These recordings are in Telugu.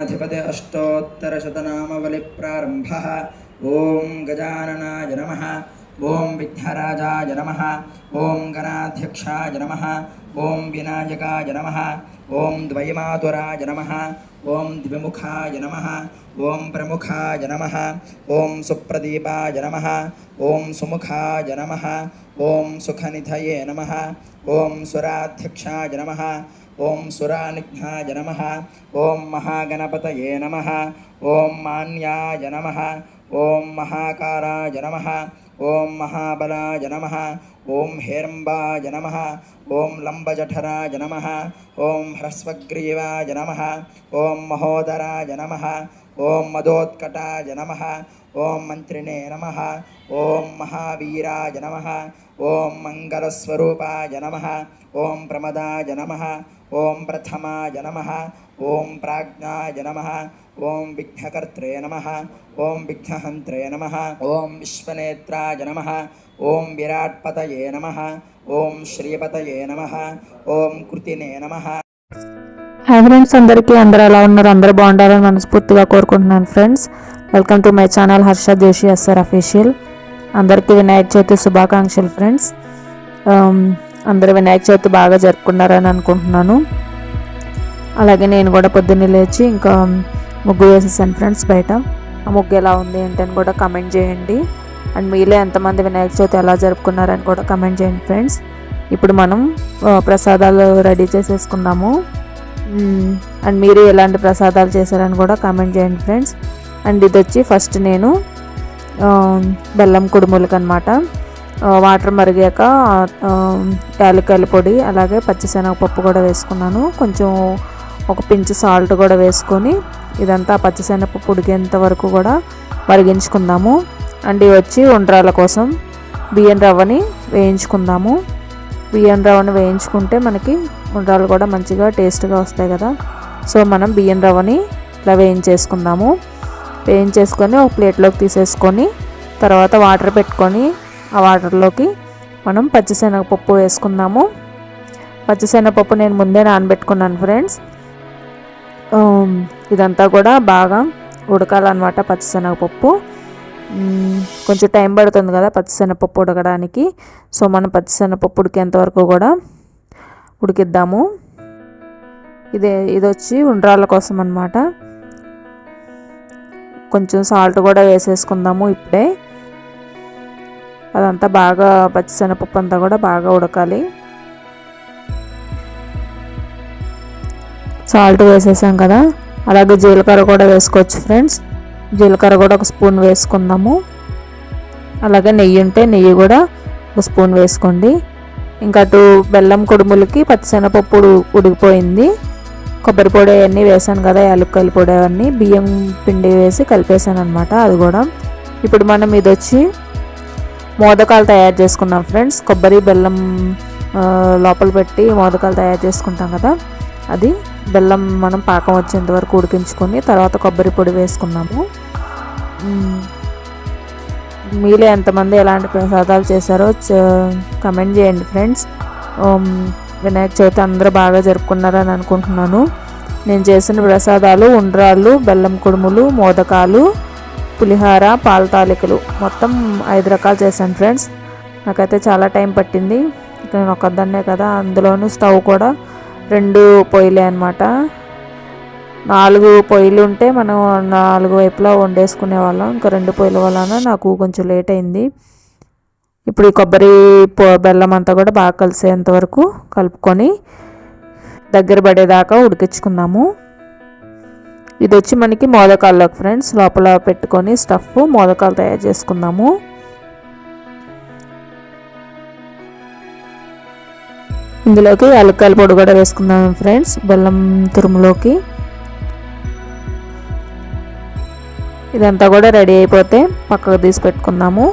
अधिपते अष्टोत्तरशतनामवलिप्रारम्भः। ओं गजाननाय नमः। ओं विघ्नराजाय नमः। ओं गणाध्यक्षाय नमः। ओं विनायकाय नमः। ओं द्वयमातुराय नमः। ओं द्विमुखाय नमः। ओं प्रमुखाय नमः। ओं सुप्रदीपाय नमः। ओं सुमुखाय नमः। ओं सुखनिधये नमः। ओं सुराध्यक्षाय नमः। ओं सुरानिघ्नाय नमः। ओं महागणपतये नमः। ओं मान्याय नमः। ओं महाकाराय नमः। ओं महाबलाय नमः। ओं हेरम्बाय नमः। ओं लंबजठराय नमः। ओं ह्रस्वग्रीवाय नमः। ओं महोदराय नमः। ओं मदोत्कटाय नमः। ओं मंत्रिणे नमः। ओं महावीराय नमः। ओं मंगलस्वरूपाय नमः। ओं प्रमदाय नमः। ओं प्रथमाय नमः। ओं प्राज्ञाय नमः। ओं विघ्नकर्त्रे नमः। ओं विघ्नहन्त्रे नमः। ओं विश्वनेत्राय नमः। ओं विराट्पतये नमः। ओं श्रीपतये नमः। ओं कृतिने नमः। హాయ్ ఫ్రెండ్స్, అందరూ ఎలా ఉన్నారు? అందరూ బాగుండాలని మనస్ఫూర్తిగా కోరుకుంటున్నాను friends. Welcome to my channel Harshad Joshi SR official. అందరికీ వినాయక చవితి శుభాకాంక్షలు ఫ్రెండ్స్. అందరూ వినాయక చవితి బాగా జరుపుకున్నారని అనుకుంటున్నాను. అలాగే నేను కూడా పొద్దున్నే లేచి ఇంకా ముగ్గు వేసేసాను ఫ్రెండ్స్ బయట. ఆ ముగ్గు ఎలా ఉంది ఏంటని కూడా కమెంట్ చేయండి. అండ్ మీలో ఎంతమంది వినాయక చవితి ఎలా జరుపుకున్నారని కూడా కమెంట్ చేయండి ఫ్రెండ్స్. ఇప్పుడు మనం ప్రసాదాలు రెడీ చేసేసుకుందాము. అండ్ మీరు ఎలాంటి ప్రసాదాలు చేశారని కూడా కామెంట్ చేయండి ఫ్రెండ్స్. అండ్ ఇది వచ్చి ఫస్ట్ నేను బెల్లం కుడుములకి అనమాట వాటర్ మరిగాక యాలక్కాయల పొడి అలాగే పచ్చిశనగపప్పు కూడా వేసుకున్నాను. కొంచెం ఒక పించ్ సాల్ట్ కూడా వేసుకొని ఇదంతా పచ్చిశనగపప్పు ఉడికేంత వరకు కూడా మరిగించుకుందాము. అండ్ ఇవి వచ్చి ఉండ్రాల కోసం బియ్యం రవ్వని వేయించుకుందాము. బియ్యం రవ్వని వేయించుకుంటే మనకి ఉండ్రాలు కూడా మంచిగా టేస్ట్గా వస్తాయి కదా. సో మనం బియ్యం రవ్వని ఇట్లా వేయించేసుకుందాము. వేయించేసుకొని ఒక ప్లేట్లోకి తీసేసుకొని తర్వాత వాటర్ పెట్టుకొని ఆ వాటర్లోకి మనం పచ్చిశనగపప్పు వేసుకుందాము. పచ్చిశనగపప్పు నేను ముందే నానబెట్టుకున్నాను ఫ్రెండ్స్. ఇదంతా కూడా బాగా ఉడకాలన్నమాట. పచ్చిశనగపప్పు కొంచెం టైం పడుతుంది కదా పచ్చిశనగపప్పు ఉడకడానికి. సో మనం పచ్చిశనగపప్పు ఉడికేంత వరకు కూడా ఉడికిద్దాము. ఇది వచ్చి ఉండ్రాళ్ళ కోసం అన్నమాట. కొంచెం సాల్ట్ కూడా వేసేసుకుందాము ఇప్పుడే. అదంతా బాగా పచ్చిశనగపప్పు అంతా కూడా బాగా ఉడకాలి. సాల్ట్ వేసేసాం కదా. అలాగే జీలకర్ర కూడా వేసుకోవచ్చు ఫ్రెండ్స్. జీలకర్ర కూడా ఒక స్పూన్ వేసుకుందాము. అలాగే నెయ్యి ఉంటే నెయ్యి కూడా ఒక స్పూన్ వేసుకోండి. ఇంకా అటు బెల్లం కుడుములకి పచ్చిశనగపప్పు ఉడికిపోయింది. కొబ్బరి పొడి అవన్నీ వేసాను కదా, యాలక్కాయల పొడి అవన్నీ బియ్యం పిండి వేసి కలిపేసాను అనమాట. అది కూడా ఇప్పుడు మనం ఇది వచ్చి మోదకాలు తయారు చేసుకున్నాం ఫ్రెండ్స్. కొబ్బరి బెల్లం లోపల పెట్టి మోదకాలు తయారు చేసుకుంటాం కదా, అది బెల్లం మనం పాకం వచ్చేంత వరకు ఉడికించుకొని తర్వాత కొబ్బరి పొడి వేసుకున్నాము. మీలో ఎంతమంది ఎలాంటి ప్రసాదాలు చేశారో కమెంట్ చేయండి ఫ్రెండ్స్. వినాయక చవితి అందరూ బాగా జరుపుకున్నారని అనుకుంటున్నాను. నేను చేసిన ప్రసాదాలు ఉండ్రాళ్ళు, బెల్లం కుడుములు, మోదకాలు, పులిహార, పాల తాలికలు మొత్తం 5 రకాలు చేశాను ఫ్రెండ్స్. నాకైతే చాలా టైం పట్టింది. నేను ఒక్కదాన్నే కదా, అందులోనూ స్టవ్ కూడా 2 పొయ్యిలే అనమాట. 4 పొయ్యిలు ఉంటే మనం 4 వైపులా వండేసుకునే వాళ్ళం. ఇంకా 2 పొయ్యిల వలన నాకు కొంచెం లేట్ అయింది. ఇప్పుడు ఈ కొబ్బరి బెల్లం అంతా కూడా బాగా కలిసేంత వరకు కలుపుకొని దగ్గర పడేదాకా ఉడికించుకుందాము. ఇది వచ్చి మనకి మోదకాల్లోకి ఫ్రెండ్స్ లోపల పెట్టుకొని స్టఫ్ మోదకాలు తయారు చేసుకుందాము. ఇందులోకి యాలక్కాయల పొడి కూడా వేసుకుందాము ఫ్రెండ్స్ బెల్లం తురుములోకి. ఇదంతా కూడా రెడీ అయిపోతే పక్కకు తీసి పెట్టుకుందాము.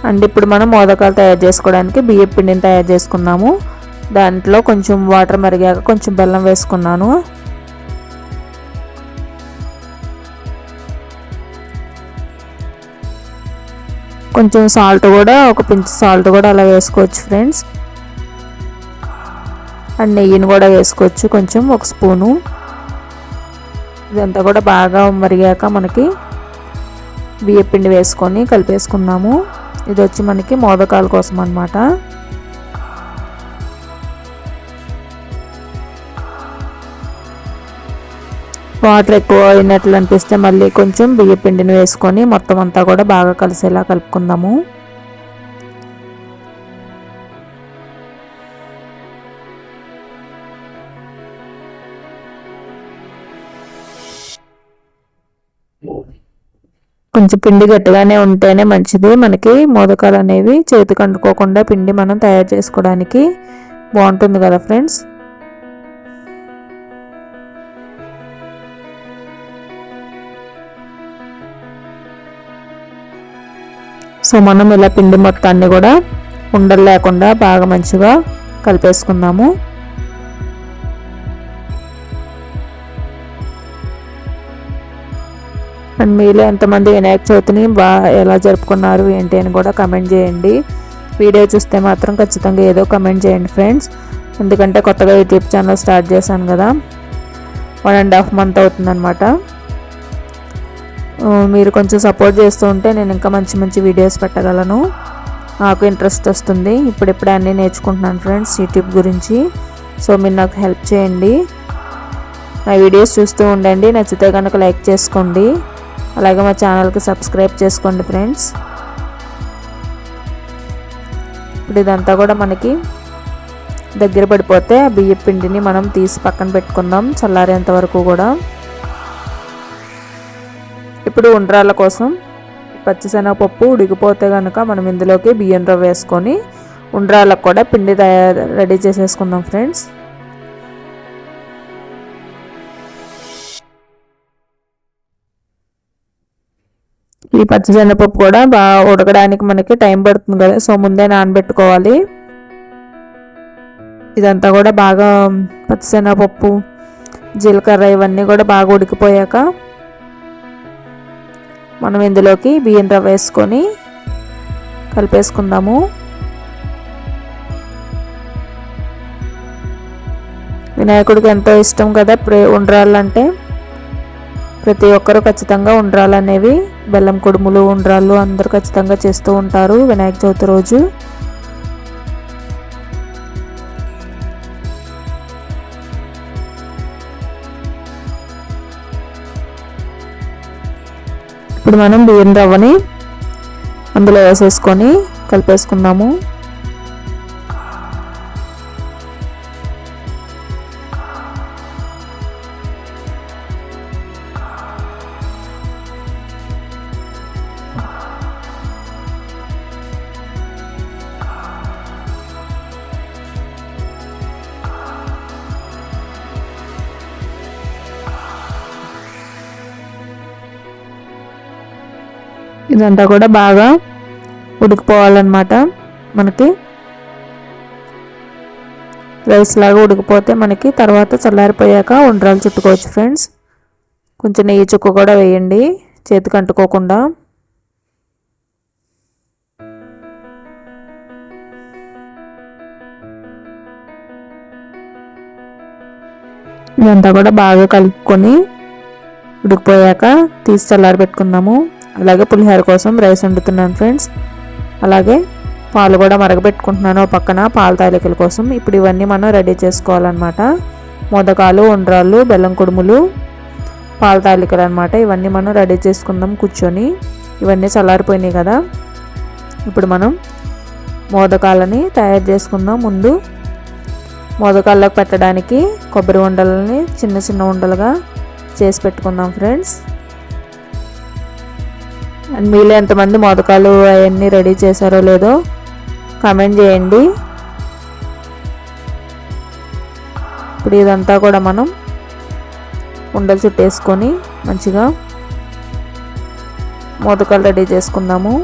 అండ్ ఇప్పుడు మనం మోదకాలు తయారు చేసుకోవడానికి బియ్యం పిండిని తయారు చేసుకుందాము. దాంట్లో కొంచెం వాటర్ మరిగాక కొంచెం బెల్లం వేసుకున్నాను. కొంచెం సాల్ట్ కూడా ఒక పించ్ సాల్ట్ కూడా అలా వేసుకోవచ్చు ఫ్రెండ్స్. అండ్ నెయ్యిని కూడా వేసుకోవచ్చు కొంచెం, ఒక స్పూను. ఇదంతా కూడా బాగా మరిగాక మనకి బియ్యపిండి వేసుకొని కలిపేసుకుందాము. ఇది వచ్చి మనకి మోదకాల కోసం అన్నమాట. వాటర్ ఎక్కువ అయినట్లు అనిపిస్తే మళ్ళీ కొంచెం బియ్యపిండిని వేసుకొని మొత్తం అంతా కూడా బాగా కలిసేలా కలుపుకుందాము. కొంచెం పిండి గట్టిగానే ఉంటేనే మంచిది. మనకి మోదకాలు అనేవి చేతికి అంటుకోకుండా పిండి మనం తయారు చేసుకోవడానికి బాగుంటుంది కదా ఫ్రెండ్స్. సో మనం ఇలా పిండి మొత్తాన్ని కూడా ఉండలు లేకుండా బాగా మంచిగా కలిపేసుకుందాము. అండ్ మీలో ఎంతమంది వినాయక చవితిని ఎలా జరుపుకున్నారు ఏంటి అని కూడా కమెంట్ చేయండి. వీడియో చూస్తే మాత్రం ఖచ్చితంగా ఏదో కమెంట్ చేయండి ఫ్రెండ్స్. ఎందుకంటే కొత్తగా యూట్యూబ్ ఛానల్ స్టార్ట్ చేశాను కదా, 1.5 month అవుతుందన్నమాట. మీరు కొంచెం సపోర్ట్ చేస్తూ ఉంటే నేను ఇంకా మంచి మంచి వీడియోస్ పెట్టగలను. నాకు ఇంట్రెస్ట్ వస్తుంది. ఇప్పుడిప్పుడే అన్నీ నేర్చుకుంటున్నాను ఫ్రెండ్స్ యూట్యూబ్ గురించి. సో మీరు నాకు హెల్ప్ చేయండి. నా వీడియోస్ చూస్తూ ఉండండి. నచ్చితే కనుక లైక్ చేసుకోండి. అలాగే మా ఛానల్కి సబ్స్క్రైబ్ చేసుకోండి ఫ్రెండ్స్. ఇప్పుడు ఇదంతా కూడా మనకి దగ్గర పడిపోతే బియ్య పిండిని మనం తీసి పక్కన పెట్టుకుందాం చల్లారేంత వరకు కూడా. ఇప్పుడు ఉండ్రాళ్ళ కోసం పచ్చిశనగపప్పు ఉడికిపోతే కనుక మనం ఇందులోకి బియ్యం రవ్వ వేసుకొని ఉండ్రాళ్ళకు కూడా పిండి రెడీ చేసేసుకుందాం ఫ్రెండ్స్. ఈ పచ్చిశనగపప్పు కూడా బాగా ఉడకడానికి మనకి టైం పడుతుంది కదా, సో ముందే నానబెట్టుకోవాలి. ఇదంతా కూడా బాగా పచ్చిశనగపప్పు, జీలకర్ర ఇవన్నీ కూడా బాగా ఉడికిపోయాక మనం ఇందులోకి బియ్యం రవ్వ వేసుకొని కలిపేసుకుందాము. వినాయకుడికి ఎంతో ఇష్టం కదా ఉండ్రాళ్ళంటే. ప్రతి ఒక్కరూ ఖచ్చితంగా ఉండ్రాళ్ళు అనేవి, బెల్లం కుడుములు, ఉండ్రాళ్ళు అందరూ ఖచ్చితంగా చేస్తూ ఉంటారు వినాయక చవితి రోజు. ఇప్పుడు మనం బియ్యం రవ్వని అందులో వేసేసుకొని కలిపేసుకుందాము. ఇదంతా కూడా బాగా ఉడికిపోవాలన్నమాట. మనకి రైస్ లాగా ఉడికిపోతే మనకి తర్వాత చల్లారిపోయాక ఉండ్రాలు చుట్టుకోవచ్చు ఫ్రెండ్స్. కొంచెం నెయ్యి చుక్క కూడా వేయండి చేతికి అంటుకోకుండా. ఇదంతా కూడా బాగా కలుపుకొని ఉడికిపోయాక తీసి చల్లారి పెట్టుకుందాము. అలాగే పులిహోర కోసం రైస్ వండుతున్నాను ఫ్రెండ్స్. అలాగే పాలు కూడా మరగబెట్టుకుంటున్నాను పక్కన పాల తాలికల కోసం. ఇప్పుడు ఇవన్నీ మనం రెడీ చేసుకోవాలన్నమాట. మోదకాలు, ఉండ్రాళ్ళు, బెల్లం కుడుములు, పాల తాలికలు అనమాట. ఇవన్నీ మనం రెడీ చేసుకుందాం కూర్చొని. ఇవన్నీ చల్లారిపోయినాయి కదా. ఇప్పుడు మనం మోదకాలని తయారు చేసుకుందాం. ముందు మోదకాల్లోకి పెట్టడానికి కొబ్బరి ఉండలని చిన్న చిన్న ఉండలుగా చేసి పెట్టుకుందాం ఫ్రెండ్స్. అండ్ మీలో ఎంతమంది మోదకాలు అవన్నీ రెడీ చేశారో లేదో కామెంట్ చేయండి. ఇప్పుడు ఇదంతా కూడా మనం ఉండలు చుట్టేసుకొని మంచిగా మోదకాలు రెడీ చేసుకుందాము.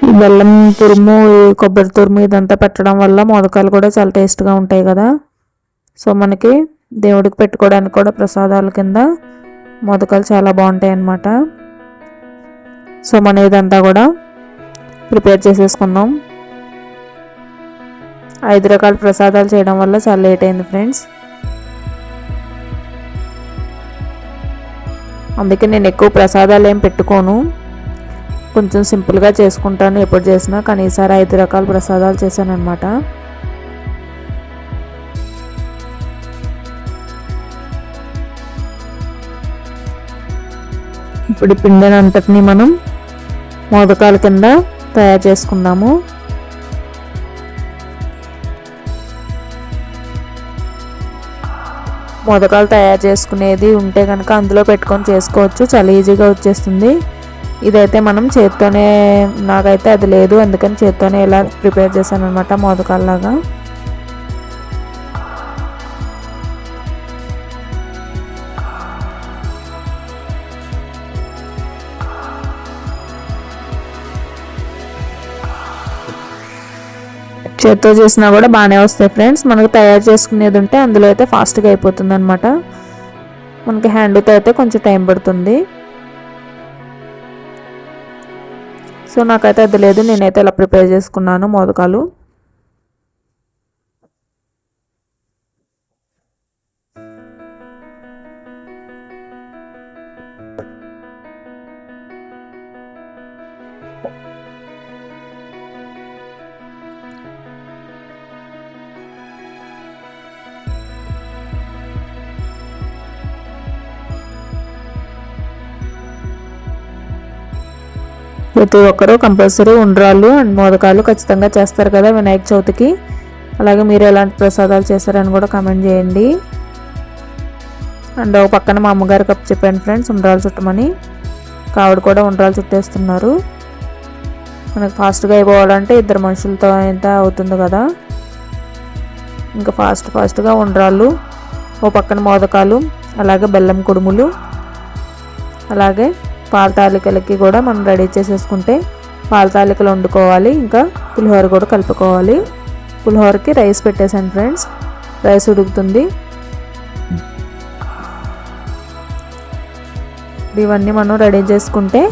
ఈ బెల్లం తురుము, ఈ కొబ్బరి తురుము ఇదంతా పెట్టడం వల్ల మోదకాలు కూడా చాలా టేస్ట్గా ఉంటాయి కదా. సో మనకి దేవుడికి పెట్టుకోవడానికి కూడా ప్రసాదాల కింద మోదకాలు చాలా బాగుంటాయి అన్నమాట. సో మనం ఇదంతా కూడా ప్రిపేర్ చేసేసుకుందాం. 5 రకాల ప్రసాదాలు చేయడం వల్ల చాలా లేట్ అయింది ఫ్రెండ్స్. అందుకే నేను ఎక్కువ ప్రసాదాలు ఏం పెట్టుకోను, కొంచెం సింపుల్గా చేసుకుంటాను ఎప్పుడు చేసినా. కానీ ఈసారి 5 రకాల ప్రసాదాలు చేశాను అనమాట. ఇప్పుడు పిండిని అంతటిని మనం మోదకాల కింద తయారు చేసుకుందాము. మోదకాలు తయారు చేసుకునేది ఉంటే కనుక అందులో పెట్టుకొని చేసుకోవచ్చు, చాలా ఈజీగా వచ్చేస్తుంది. ఇదైతే మనం చేత్తోనే, నాకైతే అది లేదు, అందుకని చేత్తోనే ఇలా ప్రిపేర్ చేశాను అనమాట మోదకాల్లాగా. చేత్తో చేసినా కూడా బాగానే వస్తాయి ఫ్రెండ్స్. మనకు తయారు చేసుకునేది ఉంటే అందులో అయితే ఫాస్ట్గా అయిపోతుంది అనమాట. మనకి హ్యాండ్తో అయితే కొంచెం టైం పడుతుంది. సో నాకైతే అది లేదు, నేనైతే ఇలా ప్రిపేర్ చేసుకున్నాను మోదకాలు. ప్రతి ఒక్కరూ కంపల్సరీ ఉండ్రాళ్ళు అండ్ మోదకాలు ఖచ్చితంగా చేస్తారు కదా వినాయక చవితికి. అలాగే మీరు ఎలాంటి ప్రసాదాలు చేస్తారని కూడా కామెంట్ చేయండి. అండ్ ఒక పక్కన మా అమ్మగారి కప్ చెప్పాను ఫ్రెండ్స్ ఉండ్రాలు చుట్టమని, ఆవిడ కూడా ఉండ్రాలు చుట్టేస్తున్నారు. మనకు ఫాస్ట్గా అయిపోవాలంటే 2 మనుషులతో అయితే అవుతుంది కదా. ఇంకా ఫాస్ట్గా ఉండ్రాళ్ళు, ఓ పక్కన మోదకాలు, అలాగే బెల్లం కుడుములు, అలాగే పాల తాలికలకి కూడా మనం రెడీ చేసేసుకుంటే పాల తాలికలు వండుకోవాలి. ఇంకా పులిహోర కూడా కలుపుకోవాలి. పులిహోరకి రైస్ పెట్టేశాను ఫ్రెండ్స్, రైస్ ఉడుకుతుంది. ఇవన్నీ మనం రెడీ చేసుకుంటే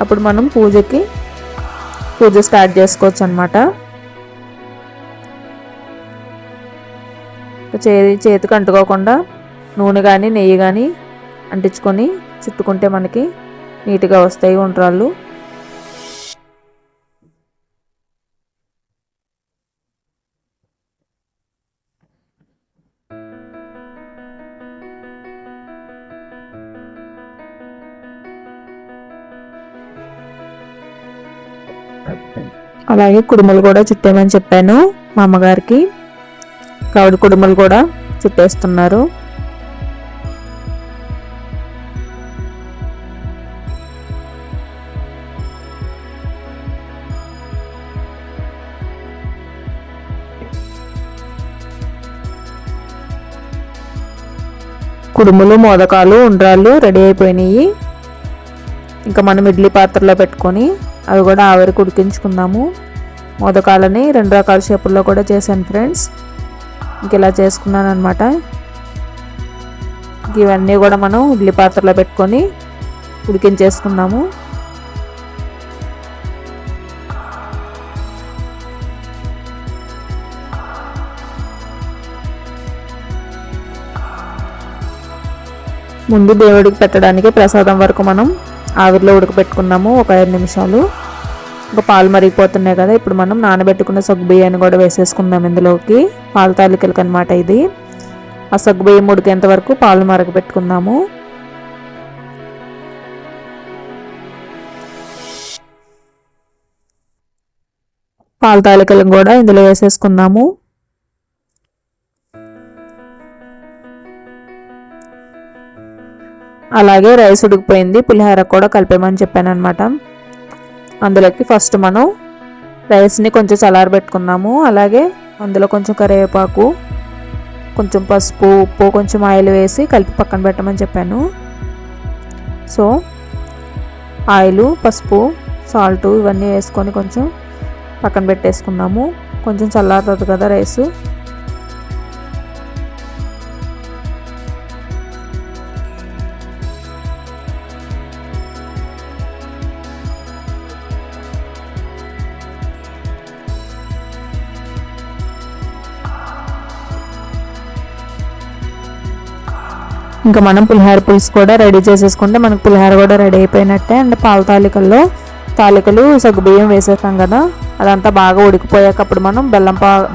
అప్పుడు మనం పూజ స్టార్ట్ చేసుకోవచ్చు అనమాట. చేతికి అంటుకోకుండా నూనె కానీ నెయ్యి కానీ అంటించుకొని చుట్టుకుంటే మనకి నీట్గా వస్తాయి ఉండ్రాళ్ళు. అలాగే కుడుములు కూడా చుట్టేమని చెప్పాను మా అమ్మగారికి. ఆవిడ కుడుములు కూడా చుట్టేస్తున్నారు. కుడుములు, మోదకాలు, ఉండ్రాళ్ళు రెడీ అయిపోయినాయి. ఇంకా మనం ఇడ్లీ పాత్రలో పెట్టుకొని అవి కూడా ఆవిరికి ఉడికించుకుందాము. మోదకాలని 2 రకాల షేపుల్లో కూడా చేశాను ఫ్రెండ్స్. ఇంక ఇలా చేసుకున్నాను అనమాట. ఇవన్నీ కూడా మనం ఇడ్లీ పాత్రలో పెట్టుకొని ఉడికించేసుకున్నాము. ముందు దేవుడికి పెట్టడానికి ప్రసాదం వరకు మనం ఆవిరిలో ఉడకబెట్టుకున్నాము ఒక 5 నిమిషాలు. ఇంకా పాలు మరిగిపోతున్నాయి కదా, ఇప్పుడు మనం నానబెట్టుకున్న సగ్గుబియ్యాన్ని కూడా వేసేసుకుందాం ఇందులోకి. పాల తాలికలకి అనమాట ఇది. ఆ సగ్గుబియ్యం ఉడికేంత వరకు పాలు మరగబెట్టుకుందాము. పాల తాలికలను కూడా ఇందులో వేసేసుకుందాము. అలాగే రైస్ ఉడికిపోయింది, పులిహోర కూడా కలిపేమని చెప్పాను అనమాట. అందులోకి ఫస్ట్ మనం రైస్ని కొంచెం చల్లారబెట్టుకున్నాము. అలాగే అందులో కొంచెం కరివేపాకు, కొంచెం పసుపు, ఉప్పు, కొంచెం ఆయిల్ వేసి కలిపి పక్కన పెట్టమని చెప్పాను. సో ఆయిల్, పసుపు సాల్ట్ ఇవన్నీ వేసుకొని కొంచెం పక్కన పెట్టేసుకుందాము. కొంచెం చల్లారుతుంది కదా రైసు. ఇంకా మనం పులిహోర పులుసు కూడా రెడీ చేసేసుకుంటే మనకు పులిహోర కూడా రెడీ అయిపోయినట్టే. అండ్ పాల తాలికలు సగ్గుబియ్యం వేసేస్తాం కదా, అదంతా బాగా ఉడికిపోయాక అప్పుడు మనం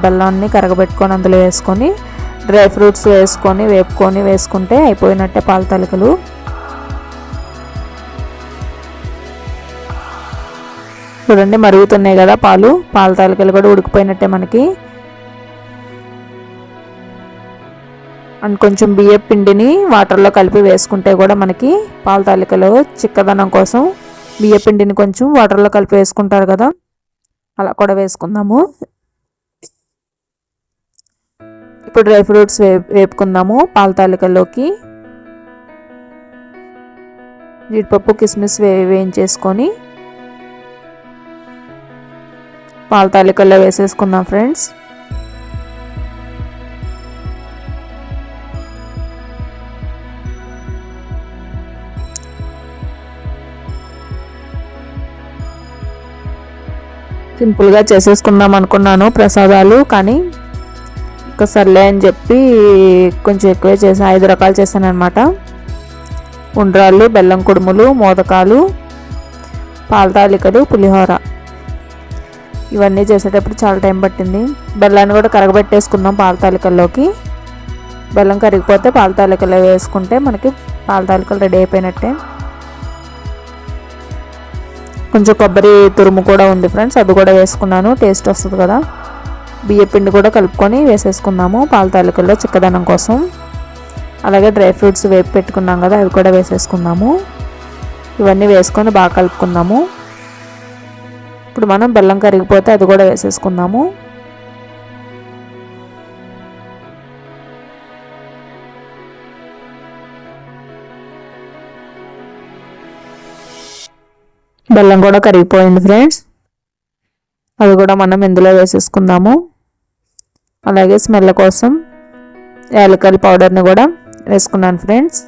బెల్లాన్ని కరగబెట్టుకొని అందులో వేసుకొని డ్రై ఫ్రూట్స్ వేసుకొని వేసుకుంటే అయిపోయినట్టే పాల తాలికలు. చూడండి మరుగుతున్నాయి కదా పాల తాలికలు కూడా ఉడికిపోయినట్టే మనకి. అండ్ కొంచెం బియ్యం పిండిని వాటర్లో కలిపి వేసుకుంటే కూడా మనకి పాల తాలికలో చిక్కదనం కోసం బియ్యం పిండిని కొంచెం వాటర్లో కలిపి వేసుకుంటారు కదా, అలా కూడా వేసుకుందాము. ఇప్పుడు డ్రై ఫ్రూట్స్ వేపుకుందాము. పాల తాలికల్లోకి జీడిపప్పు కిస్మిస్ వేయించేసుకొని పాల తాలికల్లో వేసేసుకుందాం ఫ్రెండ్స్. సింపుల్గా చేసేసుకుందాం అనుకున్నాను ప్రసాదాలు, కానీ ఇంకా సర్లే అని చెప్పి కొంచెం ఎక్కువే చేసాను. 5 రకాలు చేశాను అనమాట. ఉండ్రాళ్ళు, బెల్లం కుడుములు, మోదకాలు, పాల తాలికలు, పులిహోర. ఇవన్నీ చేసేటప్పుడు చాలా టైం పట్టింది. బెల్లాన్ని కూడా కరగబెట్టేసుకుందాం పాల తాలికల్లోకి. బెల్లం కరిగిపోతే పాల తాలికల్లో వేసుకుంటే మనకి పాల తాలికలు రెడీ అయిపోయినట్టే. కొంచెం కొబ్బరి తురుము కూడా ఉంది ఫ్రెండ్స్, అది కూడా వేసుకున్నాను, టేస్ట్ వస్తుంది కదా. బియ్యం పిండి కూడా కలుపుకొని వేసేసుకుందాము పాల తాలికల్లో చిక్కదనం కోసం. అలాగే డ్రై ఫ్రూట్స్ వేపి పెట్టుకున్నాం కదా, అవి కూడా వేసేసుకుందాము. ఇవన్నీ వేసుకొని బాగా కలుపుకుందాము. ఇప్పుడు మనం బెల్లం కరిగిపోతే అది కూడా వేసేసుకుందాము. బెల్లం కూడా కరిగిపోయింది ఫ్రెండ్స్, అది కూడా మనం ఇందులో వేసేసుకుందాము. అలాగే స్మెల్ కోసం యాలకుల పౌడర్ని కూడా వేసుకున్నాను ఫ్రెండ్స్.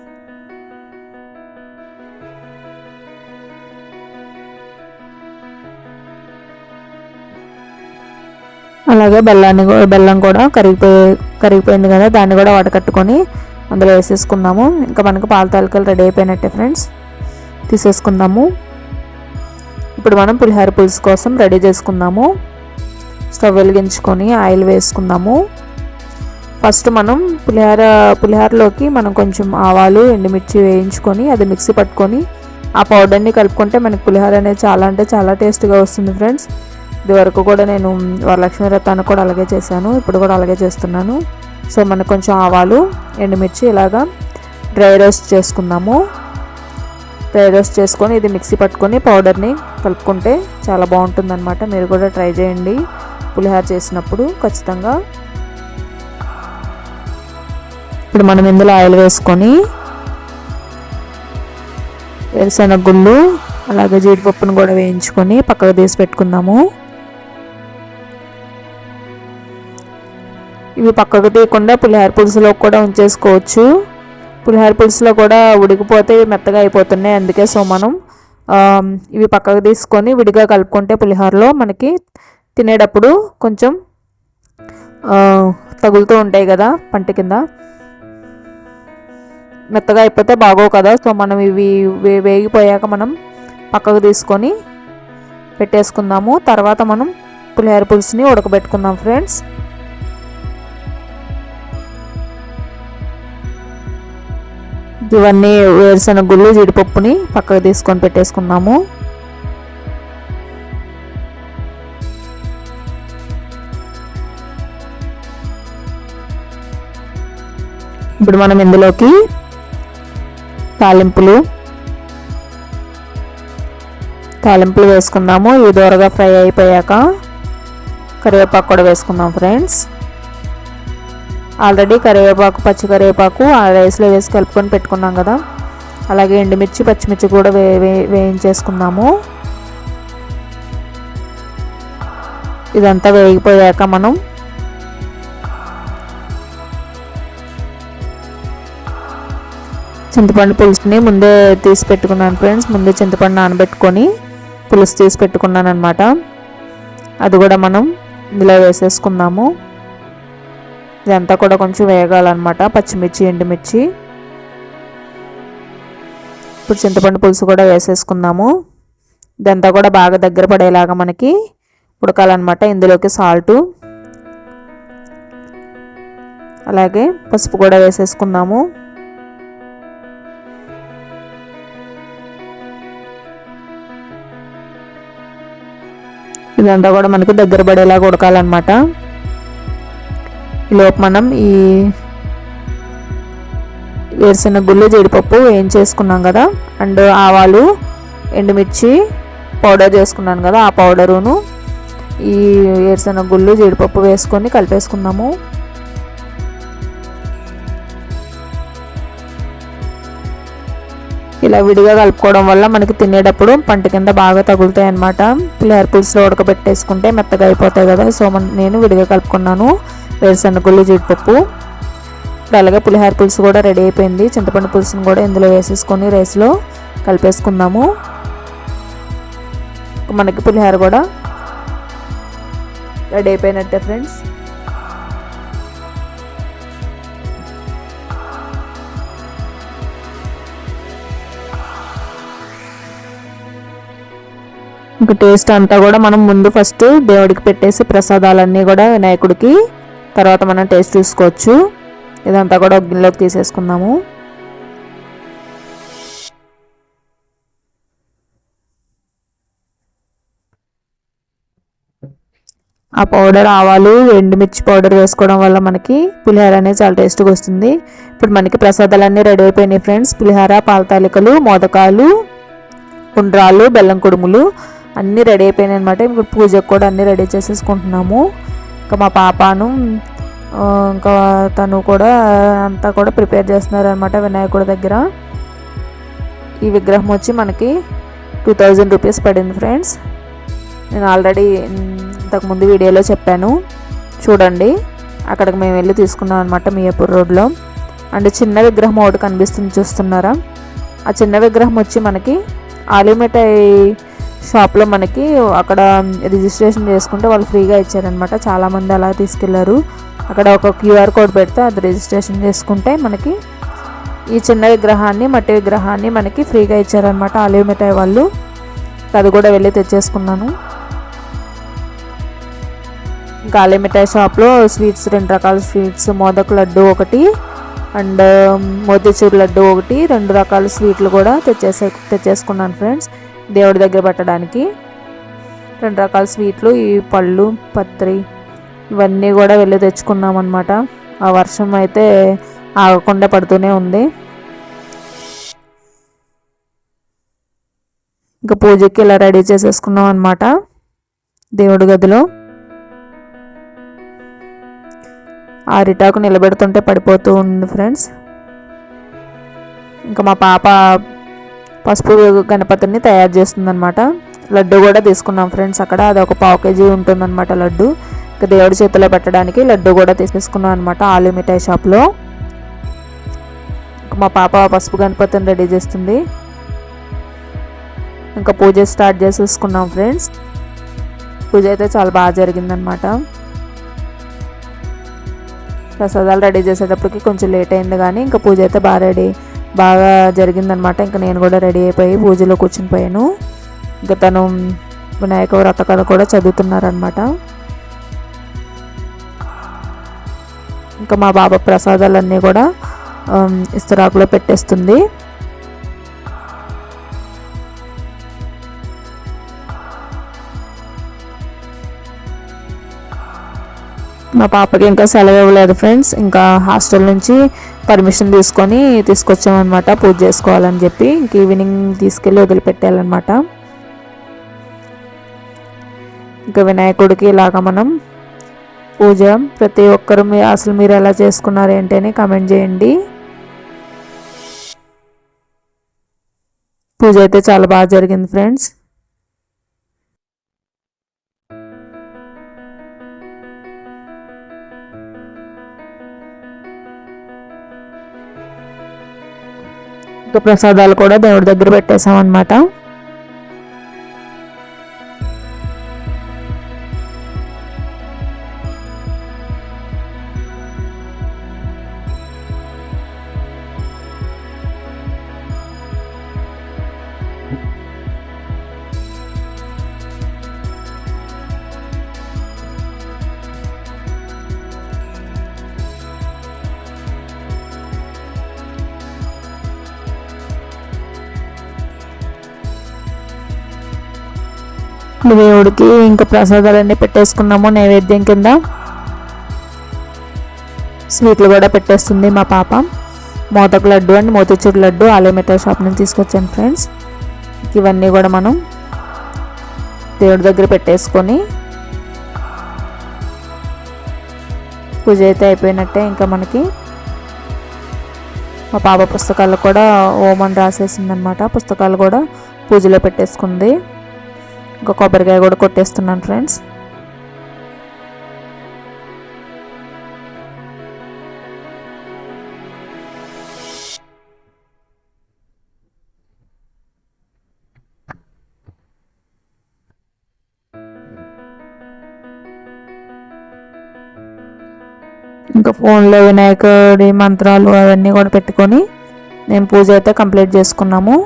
అలాగే బెల్లం కూడా కరిగిపోయింది కదా, దాన్ని కూడా వడకట్టుకొని అందులో వేసేసుకుందాము. ఇంకా మనకు పాల తాలికలు రెడీ అయిపోయినట్టే ఫ్రెండ్స్, తీసేసుకుందాము. ఇప్పుడు మనం పులిహోర పులుసు కోసం రెడీ చేసుకుందాము. స్టవ్ వెలిగించుకొని ఆయిల్ వేసుకుందాము. ఫస్ట్ మనం పులిహోరలోకి మనం కొంచెం ఆవాలు, ఎండుమిర్చి వేయించుకొని అది మిక్సీ పట్టుకొని ఆ పౌడర్ని కలుపుకుంటే మనకి పులిహోర అనేది చాలా అంటే చాలా టేస్ట్గా వస్తుంది ఫ్రెండ్స్. ఇదివరకు కూడా నేను వరలక్ష్మి వ్రతానికి కూడా అలాగే చేశాను, ఇప్పుడు కూడా అలాగే చేస్తున్నాను. సో మనకు కొంచెం ఆవాలు, ఎండుమిర్చి ఇలాగా డ్రై రోస్ట్ చేసుకుందాము. డ్రై రోస్ట్ చేసుకొని ఇది మిక్సీ పట్టుకొని పౌడర్ని కలుపుకుంటే చాలా బాగుంటుంది అనమాట. మీరు కూడా ట్రై చేయండి పులిహోర చేసినప్పుడు ఖచ్చితంగా. ఇప్పుడు మనం ఇందులో ఆయిల్ వేసుకొని వేరుశనగ గుళ్ళు అలాగే జీడిపప్పును కూడా వేయించుకొని పక్కకు తీసి పెట్టుకుందాము. ఇవి పక్కకు తీయకుండా పులిహోర పులుసులో కూడా ఉంచేసుకోవచ్చు. పులిహోర పులుసులో కూడా ఉడికిపోతే మెత్తగా అయిపోతున్నాయి, అందుకే సో మనం ఇవి పక్కకు తీసుకొని విడిగా కలుపుకుంటే పులిహోరలో మనకి తినేటప్పుడు కొంచెం తగులుతూ ఉంటాయి కదా పంట కింద, మెత్తగా అయిపోతే బాగోవు కదా. సో మనం ఇవి వేగిపోయాక మనం పక్కకు తీసుకొని పెట్టేసుకుందాము. తర్వాత మనం పులిహోర పులుసుని ఉడకబెట్టుకుందాం ఫ్రెండ్స్. ఇవన్నీ వేరుశనగ గుళ్ళు, జీడిపప్పుని పక్కకు తీసుకొని పెట్టేసుకున్నాము. ఇప్పుడు మనం ఇందులోకి తాలింపులు వేసుకుందాము. ఇవి దూరగా ఫ్రై అయిపోయాక కరివేపాకు కూడా వేసుకుందాం ఫ్రెండ్స్. ఆల్రెడీ కరివేపాకు, పచ్చి కరివేపాకు ఆ రైస్లో వేసి కలుపుకొని పెట్టుకున్నాం కదా. అలాగే ఎండుమిర్చి, పచ్చిమిర్చి కూడా వేయించేసుకుందాము. ఇదంతా వేగిపోయాక మనం చింతపండు పులుసుని ముందే తీసి పెట్టుకున్నాను ఫ్రెండ్స్. ముందే చింతపండు నానబెట్టుకొని పులుసు తీసి పెట్టుకున్నాను అనమాట. అది కూడా మనం ఇందులో వేసేసుకుందాము. ఇదంతా కూడా కొంచెం వేగాలన్నమాట, పచ్చిమిర్చి ఎండుమిర్చి. ఇప్పుడు చింతపండు పులుసు కూడా వేసేసుకుందాము. ఇదంతా కూడా బాగా దగ్గర పడేలాగా మనకి ఉడకాలన్నమాట. ఇందులోకి సాల్టు అలాగే పసుపు కూడా వేసేసుకుందాము. ఇదంతా కూడా మనకి దగ్గర పడేలాగా ఉడకాలన్నమాట. ఈలోపు మనం ఈ వేరుశెనగ గుళ్ళు జీడిపప్పు ఏం చేసుకున్నాం కదా, అండ్ ఆవాలు ఎండుమిర్చి పౌడర్ చేసుకున్నాను కదా, ఆ పౌడరును ఈ వేరుశెనగ గుళ్ళు జీడిపప్పు వేసుకొని కలిపేసుకుందాము. ఇలా విడిగా కలుపుకోవడం వల్ల మనకి తినేటప్పుడు పంట కింద బాగా తగులుతాయి అన్నమాట. పులిహోర పులుసులో ఉడకబెట్టేసుకుంటే మెత్తగా అయిపోతాయి కదా, సో నేను విడిగా కలుపుకున్నాను వేరుశెనగ గుళ్ళు జీడిపప్పు. ఇప్పుడు అలాగే పులిహోర పులుసు కూడా రెడీ అయిపోయింది. చింతపండు పులుసును కూడా ఇందులో వేసేసుకొని రైస్లో కలిపేసుకుందాము. మనకి పులిహోర కూడా రెడీ అయిపోయినట్టే ఫ్రెండ్స్. ఇంకా టేస్ట్ అంతా కూడా మనం ముందు ఫస్ట్ దేవుడికి పెట్టేసి ప్రసాదాలన్నీ కూడా వినాయకుడికి, తర్వాత మనం టేస్ట్ చూసుకోవచ్చు. ఇదంతా కూడా ఒక గిన్నెలోకి తీసేసుకుందాము. ఆ పౌడర్ ఆవాలు ఎండుమిర్చి పౌడర్ వేసుకోవడం వల్ల మనకి పులిహోర అనేది చాలా టేస్ట్గా వస్తుంది. ఇప్పుడు మనకి ప్రసాదాలన్నీ రెడీ అయిపోయినాయి ఫ్రెండ్స్. పులిహోర, పాలతాలికలు, మోదకాలు, ఉండ్రాలు, బెల్లం కుడుములు అన్నీ రెడీ అయిపోయినాయి అనమాట. ఇప్పుడు పూజకు కూడా అన్నీ రెడీ చేసేసుకుంటున్నాము. ఇంకా మా పాపను ఇంకా తను కూడా అంతా కూడా ప్రిపేర్ చేస్తున్నారు అనమాట వినాయకుడి దగ్గర. ఈ విగ్రహం వచ్చి మనకి 2000 రూపీస్ పడింది ఫ్రెండ్స్. నేను ఆల్రెడీ ఇంతకుముందు వీడియోలో చెప్పాను చూడండి. అక్కడికి మేము వెళ్ళి తీసుకున్నాం అనమాట మియాపూర్ రోడ్లో. అండ్ చిన్న విగ్రహం ఒకటి కనిపిస్తుంది చూస్తున్నారా, ఆ చిన్న విగ్రహం వచ్చి మనకి ఆలిమిఠాయి షాప్లో మనకి అక్కడ రిజిస్ట్రేషన్ చేసుకుంటే వాళ్ళు ఫ్రీగా ఇచ్చారనమాట. చాలామంది అలా తీసుకెళ్లారు. అక్కడ ఒక QR కోడ్ పెడితే అది రిజిస్ట్రేషన్ చేసుకుంటే మనకి ఈ చిన్న విగ్రహాన్ని, మట్టి విగ్రహాన్ని మనకి ఫ్రీగా ఇచ్చారనమాట ఆలిమిఠాయి వాళ్ళు. అది కూడా వెళ్ళి తెచ్చేసుకున్నాను. ఇంకా ఆలిమిఠాయి షాప్లో స్వీట్స్ 2 రకాల స్వీట్స్, మోదక్ లడ్డు ఒకటి అండ్ మోతీచూర్ లడ్డు ఒకటి, 2 రకాల స్వీట్లు కూడా తెచ్చేసుకున్నాను ఫ్రెండ్స్. దేవుడి దగ్గర పెట్టడానికి 2 రకాల స్వీట్లు, ఈ పళ్ళు, పత్రి ఇవన్నీ కూడా వెళ్ళి తెచ్చుకున్నాం అనమాట. ఆ వర్షం అయితే ఆగకుండా పడుతూనే ఉంది. ఇంకా పూజకి ఇలా రెడీ చేసేసుకున్నాం అనమాట దేవుడి గదిలో. అరిటాకు నిలబెడుతుంటే పడిపోతూ ఉంది ఫ్రెండ్స్. ఇంకా మా పాప పసుపు గణపతిని తయారు చేస్తుందన్నమాట. లడ్డు కూడా తీసుకున్నాం ఫ్రెండ్స్ అక్కడ. అది ఒక 1/2 kg ఉంటుందన్నమాట లడ్డు. ఇంకా దేవుడి చేతిలో పెట్టడానికి లడ్డు కూడా తీసేసుకున్నాం అనమాట ఆలిమిఠాయి షాప్లో. ఇంకా మా పాప పసుపు గణపతిని రెడీ చేస్తుంది. ఇంకా పూజ స్టార్ట్ చేసేసుకున్నాం ఫ్రెండ్స్. పూజ అయితే చాలా బాగా జరిగిందనమాట. ప్రసాదాలు రెడీ చేసేటప్పటికి కొంచెం లేట్ అయింది కానీ ఇంకా పూజ అయితే బాగా జరిగిందనమాట. ఇంకా నేను కూడా రెడీ అయిపోయి పూజలో కూర్చుని పోయాను. ఇంకా తను వినాయక వ్రత కథ కూడా చదువుతున్నారనమాట. ఇంకా మా బాబా ప్రసాదాలన్నీ కూడా ఇస్తరాకులో పెట్టేస్తుంది. మా పాపకి ఇంకా సెలవు ఇవ్వలేదు ఫ్రెండ్స్. ఇంకా హాస్టల్ నుంచి పర్మిషన్ తీసుకొచ్చామన్నమాట పూజ చేసుకోవాలని చెప్పి. ఇంక ఈవినింగ్ తీసుకెళ్ళి వదిలిపెట్టాలన్నమాట. ఇంకా వినాయకుడికి ఇలాగా మనం పూజ ప్రతి ఒక్కరు అసలు మీరు ఎలా చేసుకున్నారు ఏంటి అని కామెంట్ చేయండి. పూజ అయితే చాలా బాగా జరిగింది ఫ్రెండ్స్. ఇంకా ప్రసాదాలు కూడా దేవుడి దగ్గర పెట్టేసామన్నమాట. దేవుడికి ఇంకా ప్రసాదాలన్నీ పెట్టేసుకున్నాము. నైవేద్యం కింద స్వీట్లు కూడా పెట్టేస్తుంది మా పాప. మోతకు లడ్డు అండ్ మోతిచూర్ లడ్డు ఆలయ మిఠాయి షాప్ నుంచి తీసుకొచ్చాను ఫ్రెండ్స్. ఇవన్నీ కూడా మనం దేవుడి దగ్గర పెట్టేసుకొని పూజ అయితే అయిపోయినట్టే. ఇంకా మనకి మా పాప పుస్తకాలు కూడా ఓమని రాసేసింది అనమాట. పుస్తకాలు కూడా పూజలో పెట్టేసుకుంది. ఇంకా కొబ్బరికాయ కూడా కొట్టేస్తున్నాను ఫ్రెండ్స్. ఇంకా ఫోన్లో వినాయకుడి మంత్రాలు అవన్నీ కూడా పెట్టుకొని నేను పూజ అయితే కంప్లీట్ చేసుకున్నాము.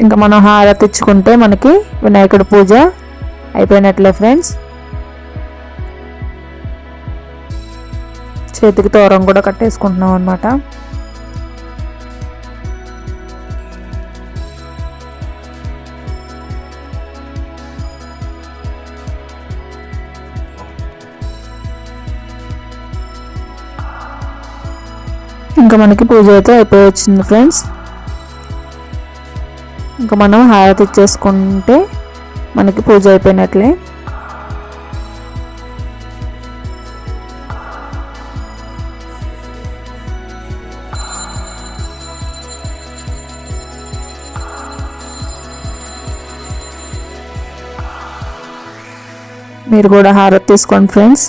ఇంకా మనం హారతి ఇచ్చుకుంటే మనకి వినాయకుడి పూజ అయిపోయినట్లే ఫ్రెండ్స్. చేతికి తోరం కూడా కట్టేసుకుంటున్నాం అన్నమాట. ఇంకా మనకి పూజ అయితే అయిపోయి వచ్చింది ఫ్రెండ్స్. ఇంకా మనం హారతి ఇచ్చేసుకుంటే మనకి పూజ అయిపోయినట్లే. మీరు కూడా హారతి తీసుకోండి ఫ్రెండ్స్.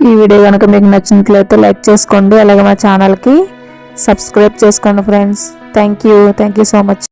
ఈ వీడియో కనుక మీకు నచ్చినట్లయితే లైక్ చేసుకోండి. అలాగే మా ఛానల్కి సబ్స్క్రైబ్ చేసుకోండి friends. Thank you so much.